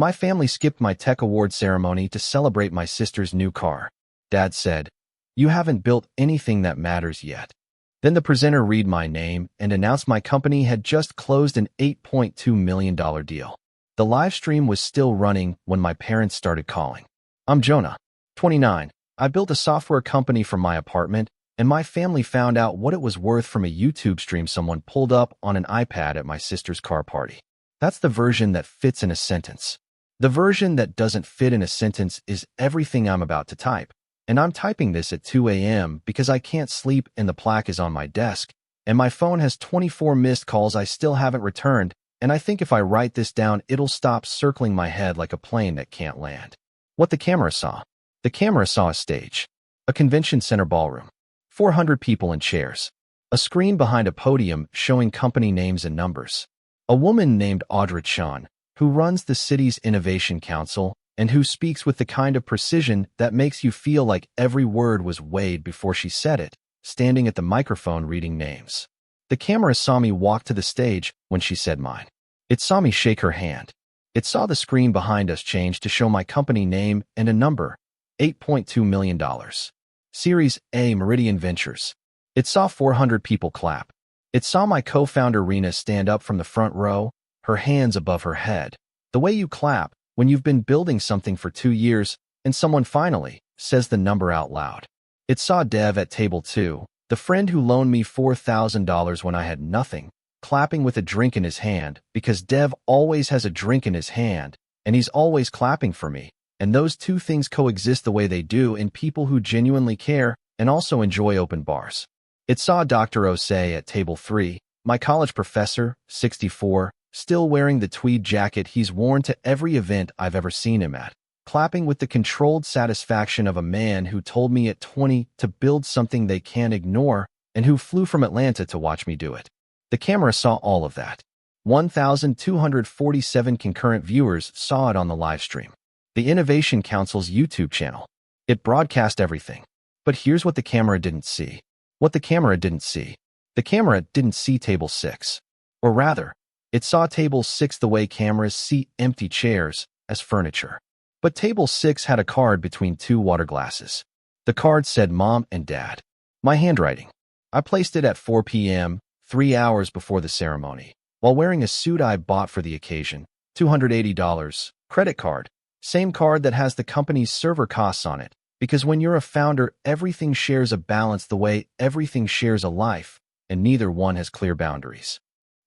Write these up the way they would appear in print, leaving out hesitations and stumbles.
My family skipped my tech award ceremony to celebrate my sister's new car. Dad said, "You haven't built anything that matters yet." Then the presenter read my name and announced my company had just closed an $8.2 million deal. The live stream was still running when my parents started calling. "I'm Jonah, 29. I built a software company from my apartment, and my family found out what it was worth from a YouTube stream someone pulled up on an iPad at my sister's car party." That's the version that fits in a sentence. The version that doesn't fit in a sentence is everything I'm about to type. And I'm typing this at 2 a.m. because I can't sleep and the plaque is on my desk, and my phone has 24 missed calls I still haven't returned, and I think if I write this down, it'll stop circling my head like a plane that can't land. What the camera saw. The camera saw a stage. A convention center ballroom. 400 people in chairs. A screen behind a podium showing company names and numbers. A woman named Audra Chan, who runs the city's Innovation Council, and who speaks with the kind of precision that makes you feel like every word was weighed before she said it, standing at the microphone reading names. The camera saw me walk to the stage when she said mine. It saw me shake her hand. It saw the screen behind us change to show my company name and a number, $8.2 million. Series A Meridian Ventures. It saw 400 people clap. It saw my co-founder Rena stand up from the front row, her hands above her head. The way you clap when you've been building something for 2 years and someone finally says the number out loud. It saw Dev at table 2, the friend who loaned me $4,000 when I had nothing, clapping with a drink in his hand because Dev always has a drink in his hand and he's always clapping for me. And those two things coexist the way they do in people who genuinely care and also enjoy open bars. It saw Dr. Osei at table 3, my college professor, 64, still wearing the tweed jacket he's worn to every event I've ever seen him at, clapping with the controlled satisfaction of a man who told me at 20 to build something they can't ignore and who flew from Atlanta to watch me do it. The camera saw all of that. 1,247 concurrent viewers saw it on the live stream. The Innovation Council's YouTube channel. It broadcast everything. But here's what the camera didn't see. What the camera didn't see. The camera didn't see table 6. Or rather, it saw table 6 the way cameras see empty chairs as furniture. But table 6 had a card between 2 water glasses. The card said Mom and Dad. My handwriting. I placed it at 4 p.m., 3 hours before the ceremony, while wearing a suit I bought for the occasion, $280, credit card. Same card that has the company's server costs on it, because when you're a founder, everything shares a balance the way everything shares a life, and neither one has clear boundaries.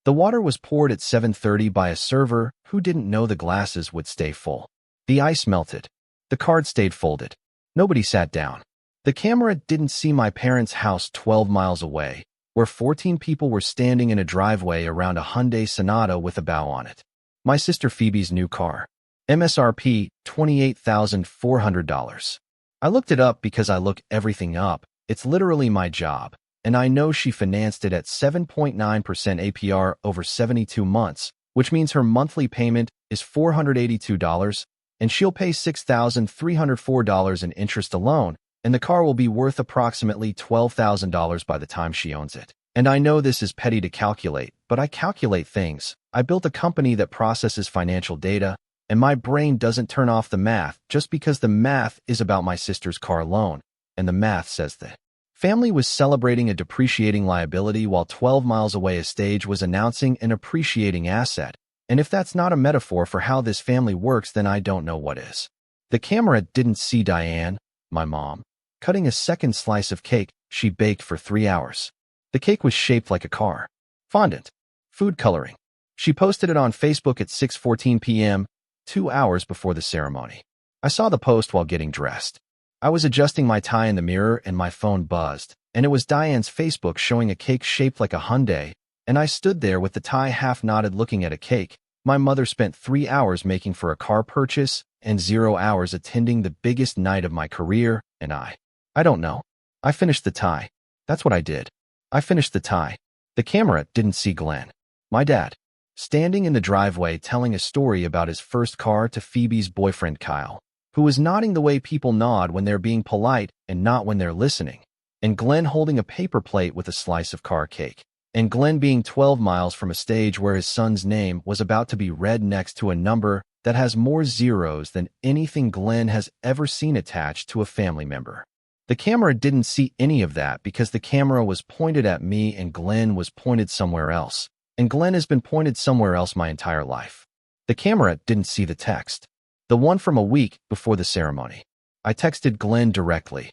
The water was poured at 7:30 by a server who didn't know the glasses would stay full. The ice melted. The card stayed folded. Nobody sat down. The camera didn't see my parents' house 12 miles away, where 14 people were standing in a driveway around a Hyundai Sonata with a bow on it. My sister Phoebe's new car. MSRP, $28,400. I looked it up because I look everything up. It's literally my job. And I know she financed it at 7.9% APR over 72 months, which means her monthly payment is $482, and she'll pay $6,304 in interest alone, and the car will be worth approximately $12,000 by the time she owns it. And I know this is petty to calculate, but I calculate things. I built a company that processes financial data, and my brain doesn't turn off the math just because the math is about my sister's car loan, and the math says that. Family was celebrating a depreciating liability while 12 miles away a stage was announcing an appreciating asset. And if that's not a metaphor for how this family works, then I don't know what is. The camera didn't see Diane, my mom, cutting a second slice of cake she baked for 3 hours. The cake was shaped like a car. Fondant. Food coloring. She posted it on Facebook at 6:14 p.m., 2 hours before the ceremony. I saw the post while getting dressed. I was adjusting my tie in the mirror and my phone buzzed, and it was Diane's Facebook showing a cake shaped like a Hyundai, and I stood there with the tie half knotted looking at a cake. My mother spent 3 hours making for a car purchase and 0 hours attending the biggest night of my career, and I don't know. I finished the tie. That's what I did. I finished the tie. The camera didn't see Glenn, my dad, standing in the driveway telling a story about his first car to Phoebe's boyfriend Kyle, who was nodding the way people nod when they're being polite and not when they're listening, and Glenn holding a paper plate with a slice of car cake, and Glenn being 12 miles from a stage where his son's name was about to be read next to a number that has more zeros than anything Glenn has ever seen attached to a family member. The camera didn't see any of that because the camera was pointed at me and Glenn was pointed somewhere else, and Glenn has been pointed somewhere else my entire life. The camera didn't see the text, the one from a week before the ceremony. I texted Glenn directly,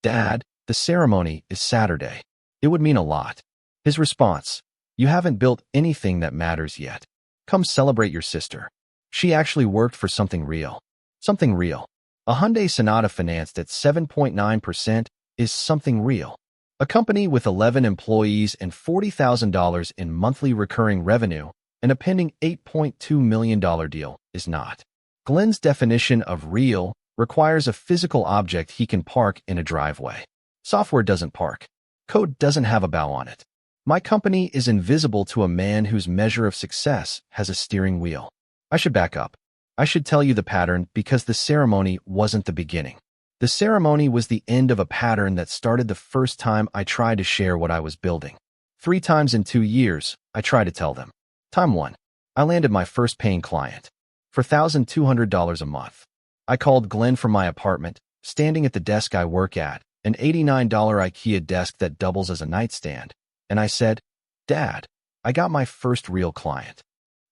"Dad, the ceremony is Saturday. It would mean a lot." His response, "You haven't built anything that matters yet. Come celebrate your sister. She actually worked for something real." Something real. A Hyundai Sonata financed at 7.9% is something real. A company with 11 employees and $40,000 in monthly recurring revenue and a pending $8.2 million deal is not. Glenn's definition of real requires a physical object he can park in a driveway. Software doesn't park. Code doesn't have a bow on it. My company is invisible to a man whose measure of success has a steering wheel. I should back up. I should tell you the pattern because the ceremony wasn't the beginning. The ceremony was the end of a pattern that started the first time I tried to share what I was building. 3 times in 2 years, I tried to tell them. Time 1. I landed my first paying client for $1,200 a month. I called Glenn from my apartment, standing at the desk I work at, an $89 IKEA desk that doubles as a nightstand, and I said, "Dad, I got my first real client."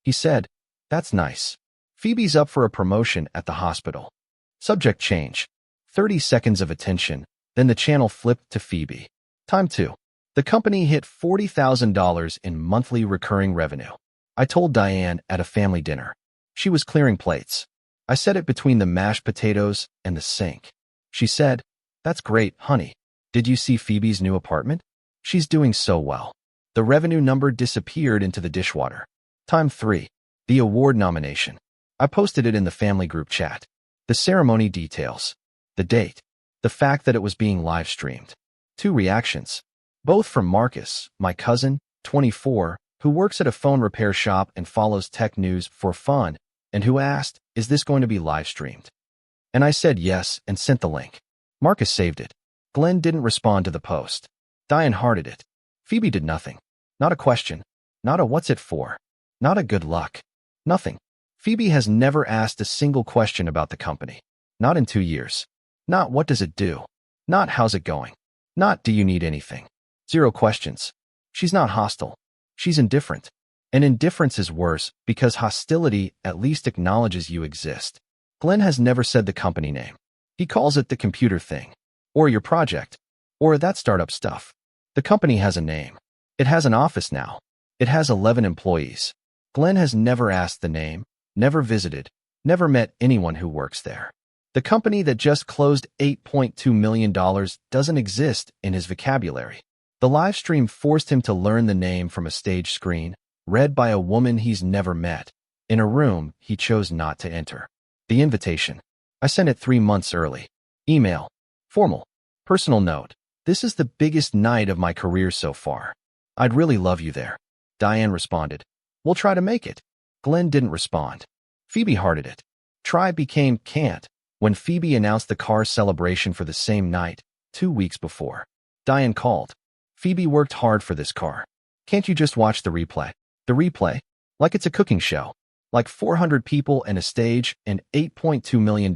He said, "That's nice. Phoebe's up for a promotion at the hospital." Subject change. 30 seconds of attention, then the channel flipped to Phoebe. Time 2. The company hit $40,000 in monthly recurring revenue. I told Diane at a family dinner. She was clearing plates. I set it between the mashed potatoes and the sink. She said, "That's great, honey. Did you see Phoebe's new apartment? She's doing so well." The revenue number disappeared into the dishwater. Time 3. The award nomination. I posted it in the family group chat. The ceremony details. The date. The fact that it was being live-streamed. 2 reactions. Both from Marcus, my cousin, 24, who works at a phone repair shop and follows tech news for fun, and who asked, "Is this going to be live-streamed?" And I said yes and sent the link. Marcus saved it. Glenn didn't respond to the post. Diane hearted it. Phoebe did nothing. Not a question. Not a "what's it for?" Not a "good luck." Nothing. Phoebe has never asked a single question about the company. Not in 2 years. Not "what does it do?" Not "how's it going?" Not "do you need anything?" 0 questions. She's not hostile. She's indifferent. And indifference is worse because hostility at least acknowledges you exist. Glenn has never said the company name. He calls it the computer thing, or your project, or that startup stuff. The company has a name. It has an office now. It has 11 employees. Glenn has never asked the name, never visited, never met anyone who works there. The company that just closed $8.2 million doesn't exist in his vocabulary. The live stream forced him to learn the name from a stage screen, read by a woman he's never met, in a room he chose not to enter. The invitation. I sent it 3 months early. Email. Formal. Personal note. This is the biggest night of my career so far. I'd really love you there. Diane responded. We'll try to make it. Glenn didn't respond. Phoebe hearted it. Try became can't when Phoebe announced the car celebration for the same night, 2 weeks before. Diane called. Phoebe worked hard for this car. Can't you just watch the replay? The replay? Like it's a cooking show. Like 400 people and a stage and $8.2 million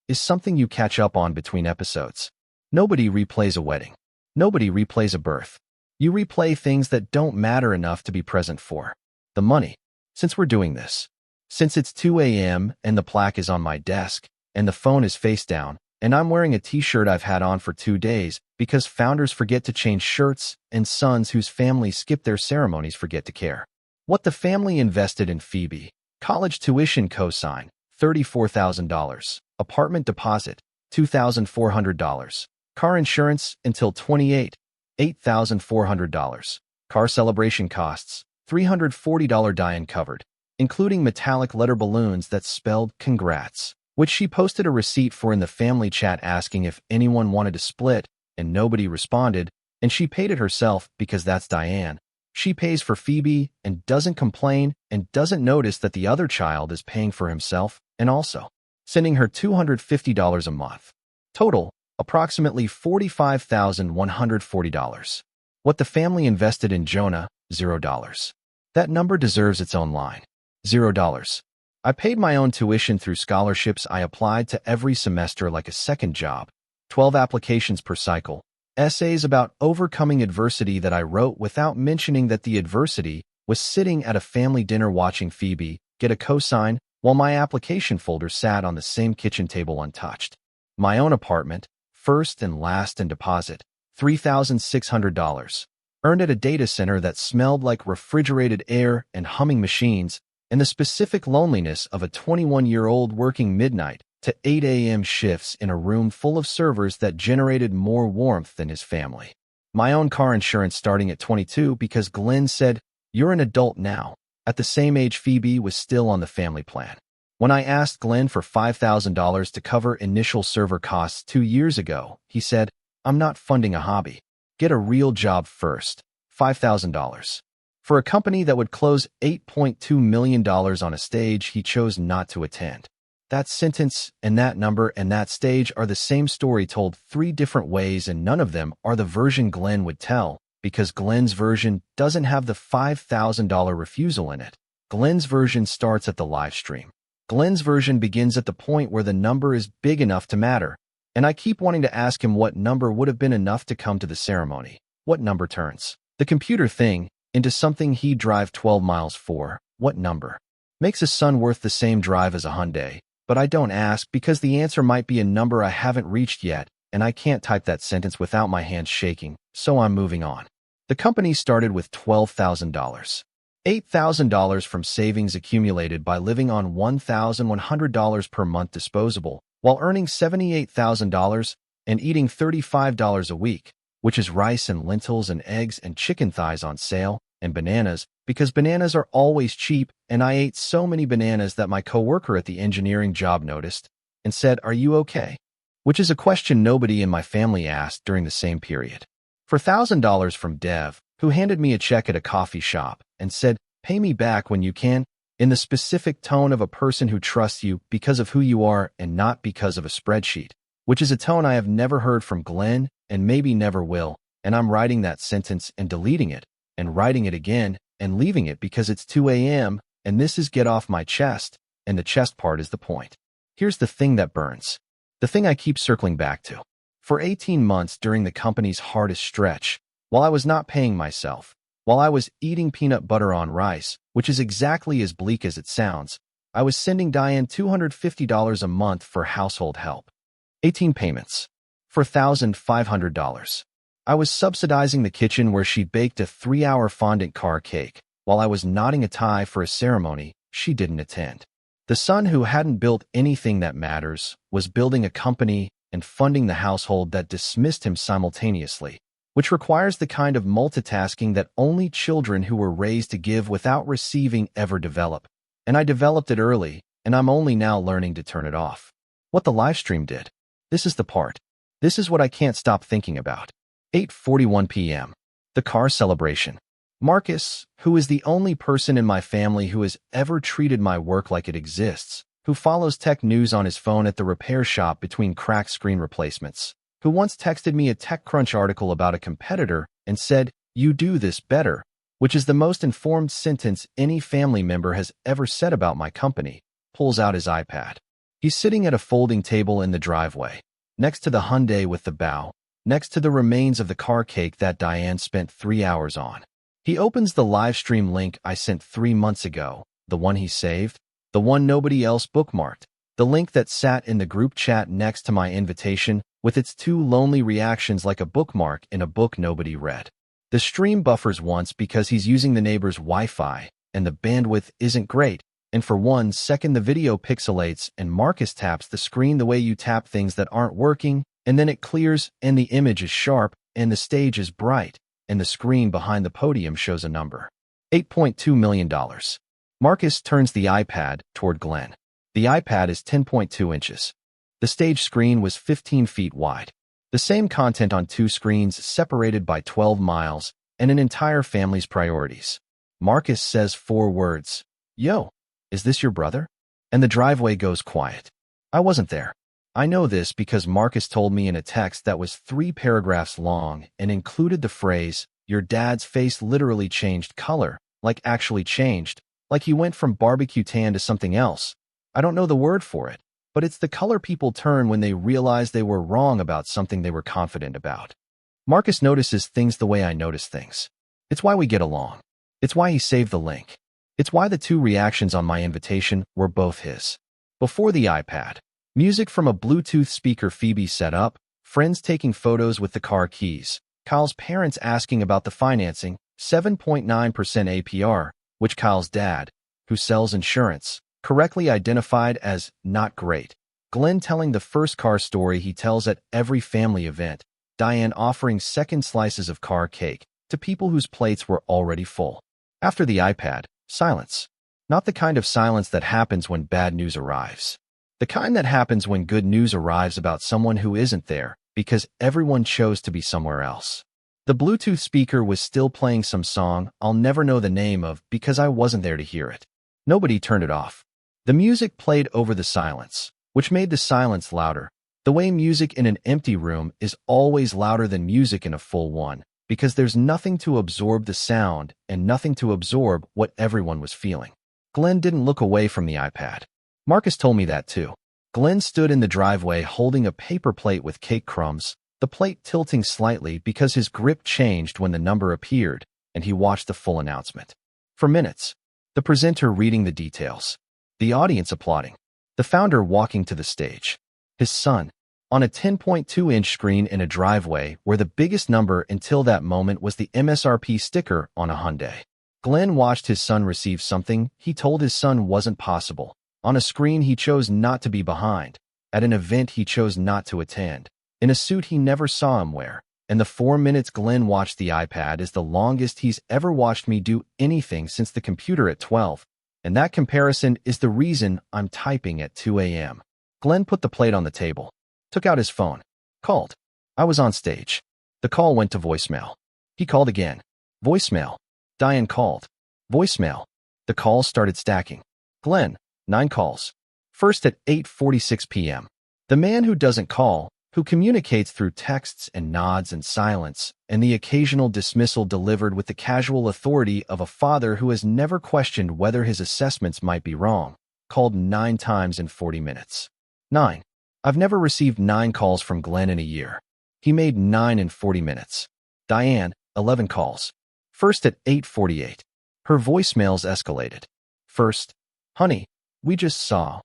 is something you catch up on between episodes. Nobody replays a wedding. Nobody replays a birth. You replay things that don't matter enough to be present for. The money. Since we're doing this. Since it's 2 a.m. and the plaque is on my desk, and the phone is face down, and I'm wearing a t-shirt I've had on for 2 days because founders forget to change shirts and sons whose families skip their ceremonies forget to care. What the family invested in Phoebe. College tuition cosign, $34,000. Apartment deposit, $2,400. Car insurance until 28, $8,400. Car celebration costs, $340 Diane covered, including metallic letter balloons that spelled congrats, which she posted a receipt for in the family chat asking if anyone wanted to split, and nobody responded, and she paid it herself because that's Diane. She pays for Phoebe and doesn't complain and doesn't notice that the other child is paying for himself and also sending her $250 a month. Total, approximately $45,140. What the family invested in Jonah, $0. That number deserves its own line. $0. I paid my own tuition through scholarships I applied to every semester like a second job. 12 applications per cycle. Essays about overcoming adversity that I wrote without mentioning that the adversity was sitting at a family dinner watching Phoebe get a cosign while my application folder sat on the same kitchen table untouched. My own apartment, first and last and deposit, $3,600. Earned at a data center that smelled like refrigerated air and humming machines, and the specific loneliness of a 21-year-old working midnight to 8 a.m. shifts in a room full of servers that generated more warmth than his family. My own car insurance starting at 22 because Glenn said, "You're an adult now." At the same age Phoebe was still on the family plan. When I asked Glenn for $5,000 to cover initial server costs 2 years ago, he said, "I'm not funding a hobby. Get a real job first." $5,000. For a company that would close $8.2 million on a stage he chose not to attend. That sentence and that number and that stage are the same story told 3 different ways, and none of them are the version Glenn would tell, because Glenn's version doesn't have the $5,000 refusal in it. Glenn's version starts at the live stream. Glenn's version begins at the point where the number is big enough to matter, and I keep wanting to ask him what number would have been enough to come to the ceremony. What number turns the computer thing into something he'd drive 12 miles for? What number makes a son worth the same drive as a Hyundai? But I don't ask because the answer might be a number I haven't reached yet, and I can't type that sentence without my hands shaking, so I'm moving on. The company started with $12,000. $8,000 from savings accumulated by living on $1,100 per month disposable, while earning $78,000 and eating $35 a week, which is rice and lentils and eggs and chicken thighs on sale, and bananas, because bananas are always cheap, and I ate so many bananas that my coworker at the engineering job noticed and said, "Are you okay?" Which is a question nobody in my family asked during the same period. For $1,000 from Dev, who handed me a check at a coffee shop and said, "Pay me back when you can," in the specific tone of a person who trusts you because of who you are and not because of a spreadsheet, which is a tone I have never heard from Glenn and maybe never will, and I'm writing that sentence and deleting it, and writing it again and leaving it because it's 2 a.m., and this is get off my chest, and the chest part is the point. Here's the thing that burns. The thing I keep circling back to. For 18 months during the company's hardest stretch, while I was not paying myself, while I was eating peanut butter on rice, which is exactly as bleak as it sounds, I was sending Diane $250 a month for household help. 18 payments. For $1,500. I was subsidizing the kitchen where she baked a 3-hour fondant car cake, while I was knotting a tie for a ceremony she didn't attend. The son who hadn't built anything that matters was building a company and funding the household that dismissed him simultaneously, which requires the kind of multitasking that only children who were raised to give without receiving ever develop. And I developed it early, and I'm only now learning to turn it off. What the live stream did. This is the part. This is what I can't stop thinking about. 8:41 p.m. The car celebration. Marcus, who is the only person in my family who has ever treated my work like it exists, who follows tech news on his phone at the repair shop between cracked screen replacements, who once texted me a TechCrunch article about a competitor and said, "You do this better," which is the most informed sentence any family member has ever said about my company, pulls out his iPad. He's sitting at a folding table in the driveway, next to the Hyundai with the bow, next to the remains of the car cake that Diane spent 3 hours on. He opens the live stream link I sent 3 months ago, the one he saved, the one nobody else bookmarked, the link that sat in the group chat next to my invitation with its 2 lonely reactions like a bookmark in a book nobody read. The stream buffers once because he's using the neighbor's Wi-Fi, and the bandwidth isn't great, and for 1 second the video pixelates and Marcus taps the screen the way you tap things that aren't working, and then it clears and the image is sharp and the stage is bright, and the screen behind the podium shows a number. $8.2 million. Marcus turns the iPad toward Glenn. The iPad is 10.2 inches. The stage screen was 15 feet wide. The same content on 2 screens separated by 12 miles and an entire family's priorities. Marcus says 4 words. "Yo, is this your brother?" And the driveway goes quiet. I wasn't there. I know this because Marcus told me in a text that was 3 paragraphs long and included the phrase, "Your dad's face literally changed color," like actually changed, Like he went from barbecue tan to something else. I don't know the word for it, but it's the color people turn when they realize they were wrong about something they were confident about. Marcus notices things the way I notice things. It's why we get along. It's why he saved the link. It's why the two reactions on my invitation were both his. Before the iPad, music from a Bluetooth speaker Phoebe set up, friends taking photos with the car keys, Kyle's parents asking about the financing, 7.9% APR, which Kyle's dad, who sells insurance, correctly identified as not great. Glenn telling the first car story he tells at every family event, Diane offering second slices of car cake to people whose plates were already full. After the iPad, silence. Not the kind of silence that happens when bad news arrives. The kind that happens when good news arrives about someone who isn't there because everyone chose to be somewhere else. The Bluetooth speaker was still playing some song I'll never know the name of because I wasn't there to hear it. Nobody turned it off. The music played over the silence, which made the silence louder. The way music in an empty room is always louder than music in a full one, because there's nothing to absorb the sound and nothing to absorb what everyone was feeling. Glenn didn't look away from the iPad. Marcus told me that too. Glenn stood in the driveway holding a paper plate with cake crumbs, the plate tilting slightly because his grip changed when the number appeared, and he watched the full announcement. For minutes, the presenter reading the details, the audience applauding, the founder walking to the stage, his son, on a 10.2-inch screen in a driveway where the biggest number until that moment was the MSRP sticker on a Hyundai. Glenn watched his son receive something he told his son wasn't possible. On a screen he chose not to be behind, at an event he chose not to attend, in a suit he never saw him wear, and the 4 minutes Glenn watched the iPad is the longest he's ever watched me do anything since the computer at 12, and that comparison is the reason I'm typing at 2 a.m. Glenn put the plate on the table, took out his phone, called. I was on stage. The call went to voicemail. He called again. Voicemail. Diane called. Voicemail. The calls started stacking. Glenn, 9 calls. First at 8:46 p.m. The man who doesn't call, who communicates through texts and nods and silence, and the occasional dismissal delivered with the casual authority of a father who has never questioned whether his assessments might be wrong, called 9 times in 40 minutes. 9. I've never received 9 calls from Glenn in a year. He made 9 in 40 minutes. Diane, 11 calls. First at 8:48. Her voicemails escalated. First, honey, we just saw.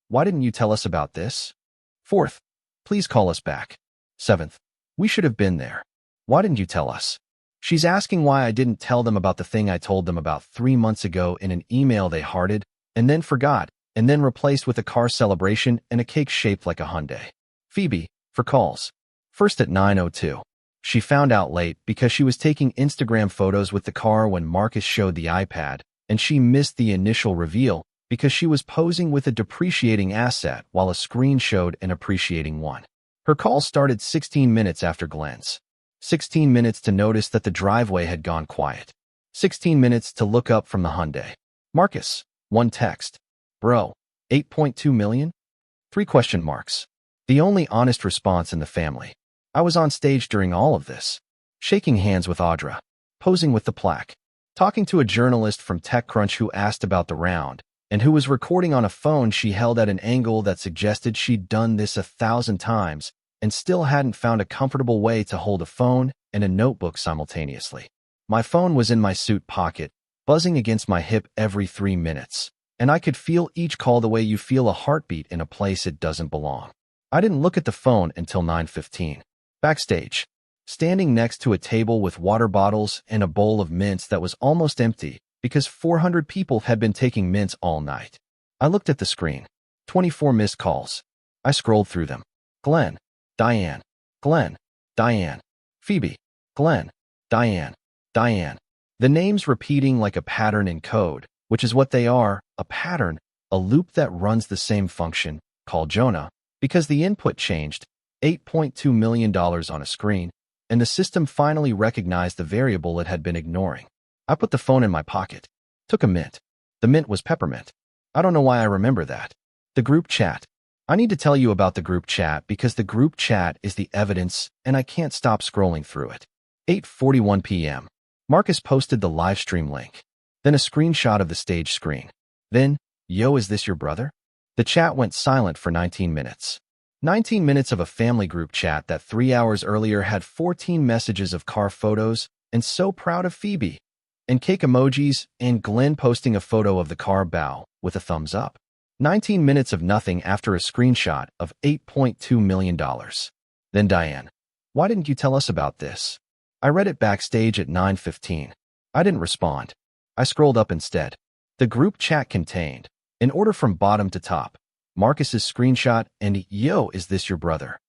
Why didn't you tell us about this? Fourth, please call us back. Seventh, we should have been there. Why didn't you tell us? She's asking why I didn't tell them about the thing I told them about 3 months ago in an email they hearted, and then forgot, and then replaced with a car celebration and a cake shaped like a Hyundai. Phoebe, for calls. First at 9:02. She found out late because she was taking Instagram photos with the car when Marcus showed the iPad, and she missed the initial reveal because she was posing with a depreciating asset while a screen showed an appreciating one. Her call started 16 minutes after Glenn's. 16 minutes to notice that the driveway had gone quiet. 16 minutes to look up from the Hyundai. Marcus, 1 text. Bro, 8.2 million? 3 question marks. The only honest response in the family. I was on stage during all of this, shaking hands with Audra, posing with the plaque, talking to a journalist from TechCrunch who asked about the round, and who was recording on a phone she held at an angle that suggested she'd done this 1,000 times and still hadn't found a comfortable way to hold a phone and a notebook simultaneously. My phone was in my suit pocket, buzzing against my hip every 3 minutes, and I could feel each call the way you feel a heartbeat in a place it doesn't belong. I didn't look at the phone until 9:15. Backstage, standing next to a table with water bottles and a bowl of mints that was almost empty because 400 people had been taking mints all night. I looked at the screen. 24 missed calls. I scrolled through them. Glenn, Diane, Glenn, Diane, Phoebe, Glenn, Diane, Diane. The names repeating like a pattern in code, which is what they are, a pattern, a loop that runs the same function, called Jonah, because the input changed, $8.2 million on a screen, and the system finally recognized the variable it had been ignoring. I put the phone in my pocket, took a mint. The mint was peppermint. I don't know why I remember that. The group chat. I need to tell you about the group chat because the group chat is the evidence and I can't stop scrolling through it. 8:41 p.m. Marcus posted the live stream link. Then a screenshot of the stage screen. Then, "Yo, is this your brother?" The chat went silent for 19 minutes. 19 minutes of a family group chat that 3 hours earlier had 14 messages of car photos and "so proud of Phoebe" and cake emojis and Glenn posting a photo of the car bow with a thumbs up. 19 minutes of nothing after a screenshot of $8.2 million. Then Diane, "Why didn't you tell us about this?" I read it backstage at 9:15. I didn't respond. I scrolled up instead. The group chat contained, in order from bottom to top, Marcus's screenshot and "Yo, is this your brother?"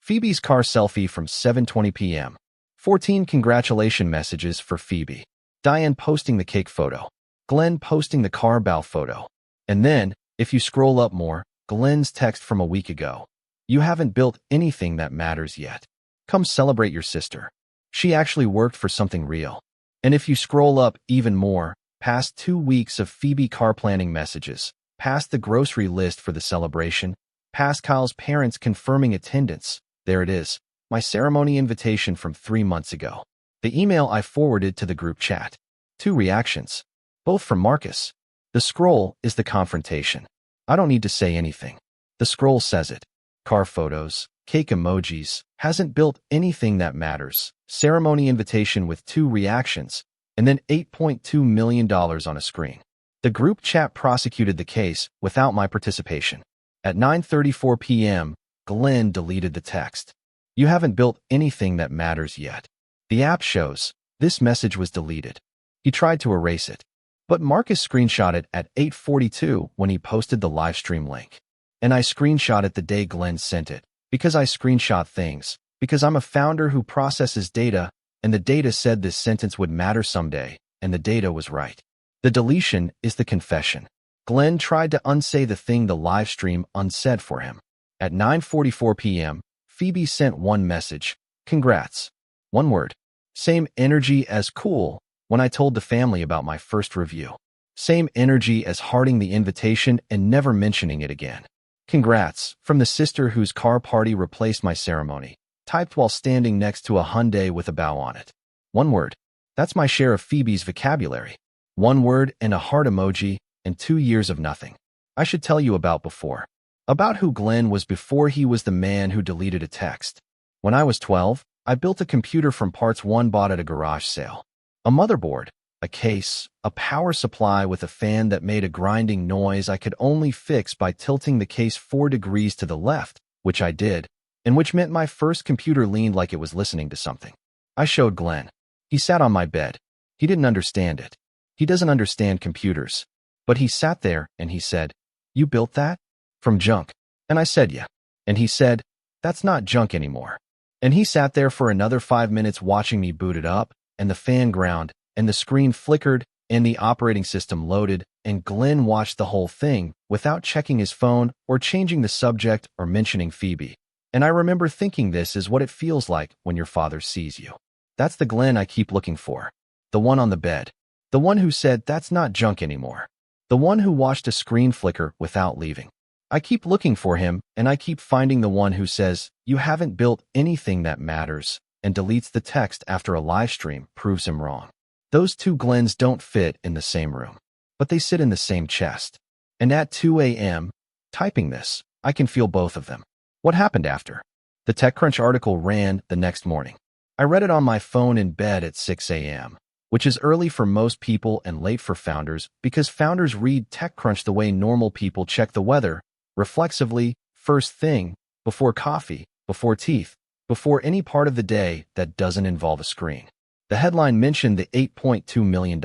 Phoebe's car selfie from 7:20 p.m. 14 congratulation messages for Phoebe. Diane posting the cake photo. Glenn posting the car bow photo. And then, if you scroll up more, Glenn's text from a week ago. "You haven't built anything that matters yet. Come celebrate your sister. She actually worked for something real." And if you scroll up even more, past 2 weeks of Phoebe car planning messages, past the grocery list for the celebration, past Kyle's parents confirming attendance, there it is, my ceremony invitation from 3 months ago. The email I forwarded to the group chat. 2 reactions, both from Marcus. The scroll is the confrontation. I don't need to say anything. The scroll says it. Car photos, cake emojis, hasn't built anything that matters, ceremony invitation with 2 reactions, and then $8.2 million on a screen. The group chat prosecuted the case without my participation. At 9:34 p.m., Glenn deleted the text. "You haven't built anything that matters yet." The app shows this message was deleted. He tried to erase it, but Marcus screenshot it at 8:42 when he posted the livestream link. And I screenshot it the day Glenn sent it, because I screenshot things, because I'm a founder who processes data, and the data said this sentence would matter someday, and the data was right. The deletion is the confession. Glenn tried to unsay the thing the livestream unsaid for him. At 9:44 p.m., Phoebe sent one message, "Congrats." One word. Same energy as "cool" when I told the family about my first review. Same energy as hearting the invitation and never mentioning it again. "Congrats," from the sister whose car party replaced my ceremony, typed while standing next to a Hyundai with a bow on it. One word. That's my share of Phoebe's vocabulary. One word and a heart emoji and 2 years of nothing. I should tell you about before. About who Glenn was before he was the man who deleted a text. When I was 12, I built a computer from parts one bought at a garage sale. A motherboard, a case, a power supply with a fan that made a grinding noise I could only fix by tilting the case 4 degrees to the left, which I did, and which meant my first computer leaned like it was listening to something. I showed Glenn. He sat on my bed. He didn't understand it. He doesn't understand computers. But he sat there and he said, "You built that? From junk?" And I said, "Yeah." And he said, "That's not junk anymore." And he sat there for another 5 minutes watching me boot it up, and the fan ground, and the screen flickered, and the operating system loaded, and Glenn watched the whole thing without checking his phone or changing the subject or mentioning Phoebe. And I remember thinking this is what it feels like when your father sees you. That's the Glenn I keep looking for. The one on the bed. The one who said, "That's not junk anymore." The one who watched a screen flicker without leaving. I keep looking for him, and I keep finding the one who says, "You haven't built anything that matters," and deletes the text after a live stream proves him wrong. Those 2 Glens don't fit in the same room, but they sit in the same chest. And at 2 a.m., typing this, I can feel both of them. What happened after? The TechCrunch article ran the next morning. I read it on my phone in bed at 6 a.m., which is early for most people and late for founders because founders read TechCrunch the way normal people check the weather, reflexively, first thing, before coffee, before teeth, before any part of the day that doesn't involve a screen. The headline mentioned the $8.2 million.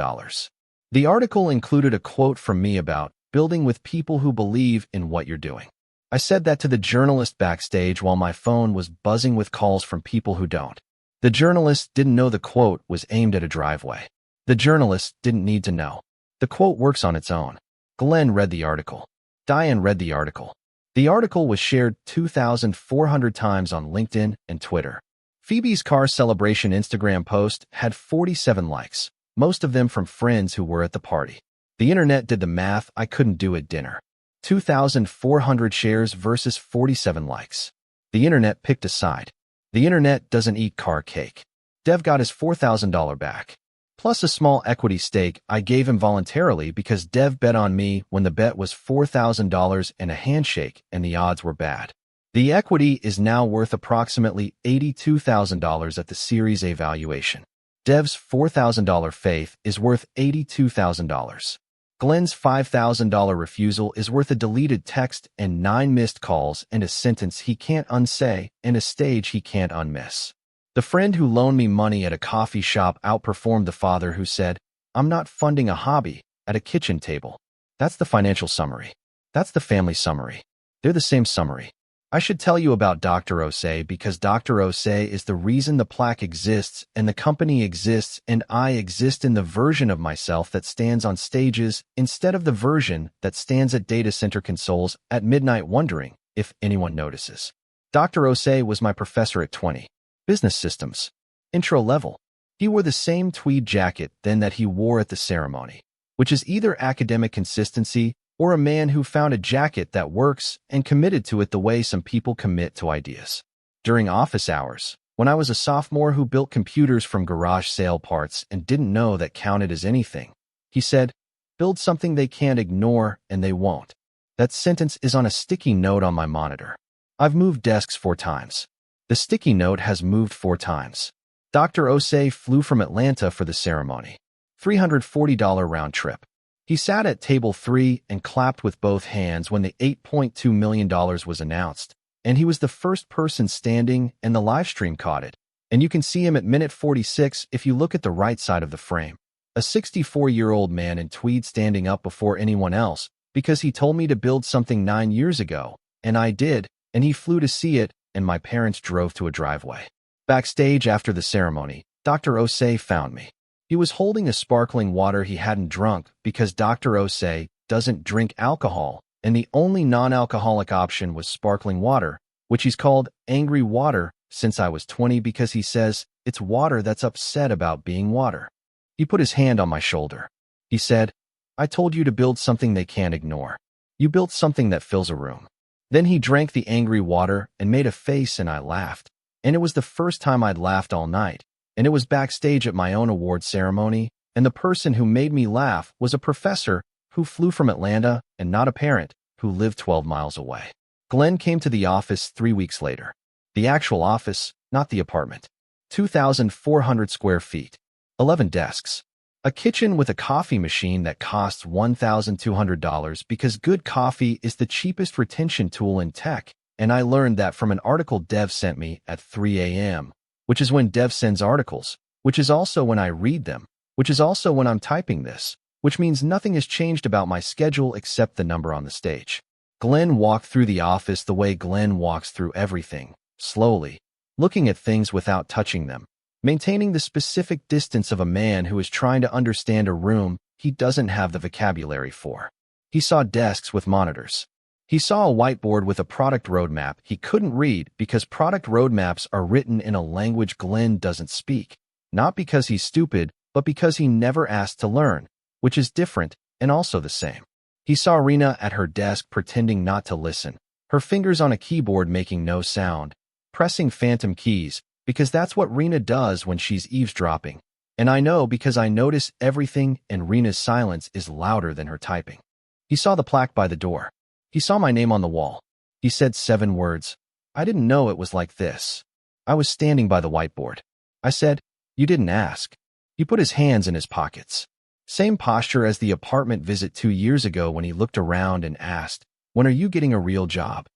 The article included a quote from me about building with people who believe in what you're doing. I said that to the journalist backstage while my phone was buzzing with calls from people who don't. The journalist didn't know the quote was aimed at a driveway. The journalist didn't need to know. The quote works on its own. Glenn read the article. Diane read the article. The article was shared 2,400 times on LinkedIn and Twitter. Phoebe's car celebration Instagram post had 47 likes, most of them from friends who were at the party. The internet did the math I couldn't do at dinner. 2,400 shares versus 47 likes. The internet picked a side. The internet doesn't eat car cake. Dev got his $4,000 back. plus a small equity stake I gave him voluntarily because Dev bet on me when the bet was $4,000 and a handshake and the odds were bad. The equity is now worth approximately $82,000 at the Series A valuation. Dev's $4,000 faith is worth $82,000. Glenn's $5,000 refusal is worth a deleted text and 9 missed calls and a sentence he can't unsay and a stage he can't unmiss. The friend who loaned me money at a coffee shop outperformed the father who said, "I'm not funding a hobby," at a kitchen table. That's the financial summary. That's the family summary. They're the same summary. I should tell you about Dr. Osei because Dr. Osei is the reason the plaque exists and the company exists and I exist in the version of myself that stands on stages instead of the version that stands at data center consoles at midnight wondering if anyone notices. Dr. Osei was my professor at 20. Business systems. Intro level. He wore the same tweed jacket then that he wore at the ceremony, which is either academic consistency or a man who found a jacket that works and committed to it the way some people commit to ideas. During office hours, when I was a sophomore who built computers from garage sale parts and didn't know that counted as anything, he said, "Build something they can't ignore and they won't." That sentence is on a sticky note on my monitor. I've moved desks 4 times. The sticky note has moved 4 times. Dr. Osei flew from Atlanta for the ceremony. $340 round trip. He sat at table 3 and clapped with both hands when the $8.2 million was announced, and he was the first person standing and the live stream caught it. And you can see him at minute 46 if you look at the right side of the frame. A 64-year-old man in tweed standing up before anyone else because he told me to build something 9 years ago, and I did, and he flew to see it, and my parents drove to a driveway. Backstage after the ceremony, Dr. Osei found me. He was holding a sparkling water he hadn't drunk because Dr. Osei doesn't drink alcohol, and the only non-alcoholic option was sparkling water, which he's called angry water since I was 20 because he says it's water that's upset about being water. He put his hand on my shoulder. He said, "I told you to build something they can't ignore. You built something that fills a room." Then he drank the angry water and made a face and I laughed. And it was the first time I'd laughed all night. And it was backstage at my own award ceremony, and the person who made me laugh was a professor who flew from Atlanta and not a parent who lived 12 miles away. Glenn came to the office 3 weeks later. The actual office, not the apartment. 2,400 square feet. 11 desks. A kitchen with a coffee machine that costs $1,200 because good coffee is the cheapest retention tool in tech, and I learned that from an article Dev sent me at 3 a.m., which is when Dev sends articles, which is also when I read them, which is also when I'm typing this, which means nothing has changed about my schedule except the number on the stage. Glenn walked through the office the way Glenn walks through everything, slowly, looking at things without touching them, maintaining the specific distance of a man who is trying to understand a room he doesn't have the vocabulary for. He saw desks with monitors. He saw a whiteboard with a product roadmap he couldn't read because product roadmaps are written in a language Glenn doesn't speak, not because he's stupid, but because he never asked to learn, which is different and also the same. He saw Rena at her desk pretending not to listen, her fingers on a keyboard making no sound, pressing phantom keys, because that's what Rena does when she's eavesdropping. And I know because I notice everything and Rena's silence is louder than her typing. He saw the plaque by the door. He saw my name on the wall. He said 7 words. I didn't know it was like this. I was standing by the whiteboard. I said, "You didn't ask." He put his hands in his pockets. Same posture as the apartment visit 2 years ago when he looked around and asked, "When are you getting a real job?"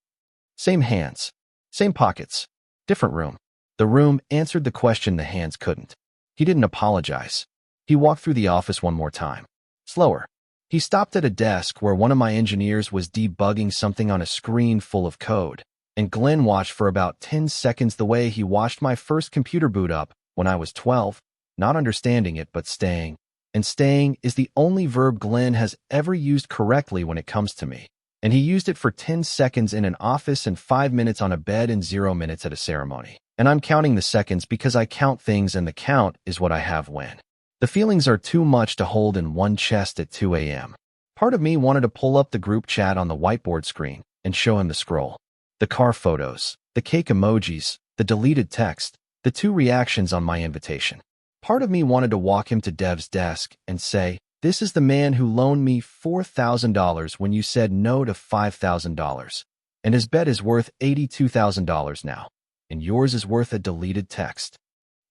Same hands. Same pockets. Different room. The room answered the question the hands couldn't. He didn't apologize. He walked through the office one more time. Slower. He stopped at a desk where one of my engineers was debugging something on a screen full of code, and Glenn watched for about 10 seconds the way he watched my first computer boot up when I was 12, not understanding it but staying. And staying is the only verb Glenn has ever used correctly when it comes to me. And he used it for 10 seconds in an office and 5 minutes on a bed and 0 minutes at a ceremony. And I'm counting the seconds because I count things and the count is what I have when. The feelings are too much to hold in one chest at 2 a.m. Part of me wanted to pull up the group chat on the whiteboard screen and show him the scroll. The car photos, the cake emojis, the deleted text, the 2 reactions on my invitation. Part of me wanted to walk him to Dev's desk and say, "This is the man who loaned me $4,000 when you said no to $5,000. And his bed is worth $82,000 now, and yours is worth a deleted text."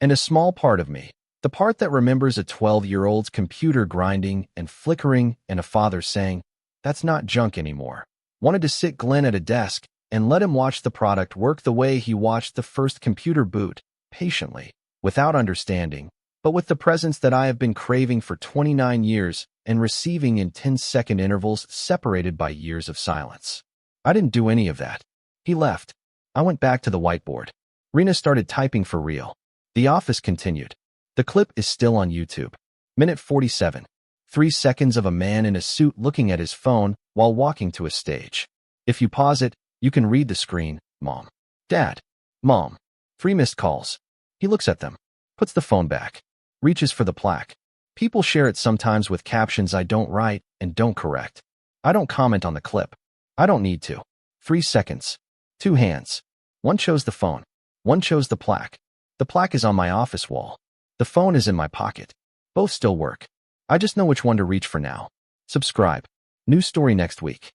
And a small part of me, the part that remembers a 12-year-old's computer grinding and flickering and a father saying, "That's not junk anymore," wanted to sit Glenn at a desk and let him watch the product work the way he watched the first computer boot, patiently, without understanding, but with the presence that I have been craving for 29 years and receiving in 10-second intervals separated by years of silence. I didn't do any of that. He left. I went back to the whiteboard. Rena started typing for real. The office continued. The clip is still on YouTube. Minute 47. 3 seconds of a man in a suit looking at his phone while walking to a stage. If you pause it, you can read the screen. Mom. Dad. Mom. 3 missed calls. He looks at them. Puts the phone back. Reaches for the plaque. People share it sometimes with captions I don't write and don't correct. I don't comment on the clip. I don't need to. 3 seconds. 2 hands. One chose the phone. One chose the plaque. The plaque is on my office wall. The phone is in my pocket. Both still work. I just know which one to reach for now. Subscribe. New story next week.